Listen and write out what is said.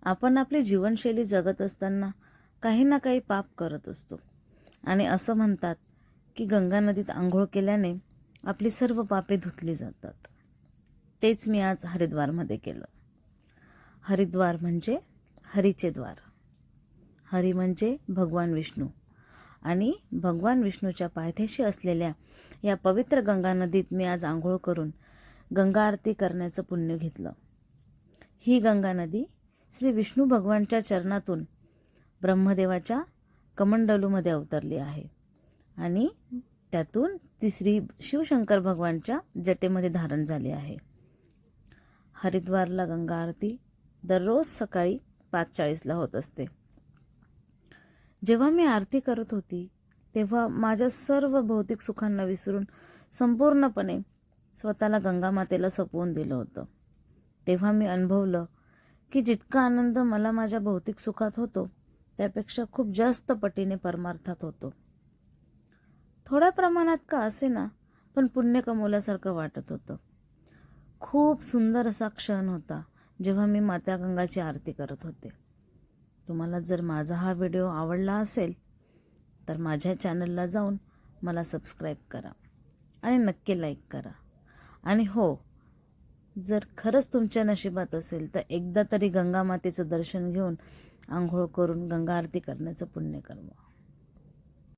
आपण आपली जीवनशैली जगत असताना काही ना काही पाप करत असतो आणि असं म्हणतात की गंगा नदीत आंघोळ केल्याने आपली सर्व पापे धुतली जातात। तेच मी आज हरिद्वारमध्ये केलं। हरिद्वार म्हणजे हरीचे द्वार। हरी म्हणजे भगवान विष्णू आणि भगवान विष्णूच्या पायथ्याशी असलेल्या या पवित्र गंगा नदीत मी आज आंघोळ करून गंगा आरती करण्याचं पुण्य घेतलं। ही गंगा नदी श्री विष्णू भगवानच्या चरणातून ब्रह्मदेवाच्या कमंडलूमध्ये अवतरली आहे आणि त्यातून ती श्री शिवशंकर भगवानच्या जटेमध्ये धारण झाली आहे। हरिद्वारला गंगा आरती दररोज सकाळी 5:40ला होत असते। जेव्हा मी आरती करत होती तेव्हा माझ्या सर्व भौतिक सुखांना विसरून संपूर्णपणे स्वतःला गंगा मातेला सोपवून दिलं होतं। तेव्हा मी अनुभवलं की जितका आनंद मला माझ्या भौतिक सुखात होतो त्यापेक्षा खूप जास्त पटीने परमार्थात होतो। थोड्या प्रमाणात का असेना पण पुण्य कमवल्यासारखं वाटत होतं। खूप सुंदर असा क्षण होता जेव्हा मी माता गंगाची आरती करत होते। तुम्हाला जर माझा हा व्हिडिओ आवडला असेल तर माझ्या चॅनलला जाऊन मला सबस्क्राईब करा आणि नक्की लाईक करा। आणि हो, जर खरंच तुमच्या नशिबात असेल तर एकदा तरी गंगा मातेचं दर्शन घेऊन आंघोळ करून गंगा आरती करण्याचं पुण्य कमवा।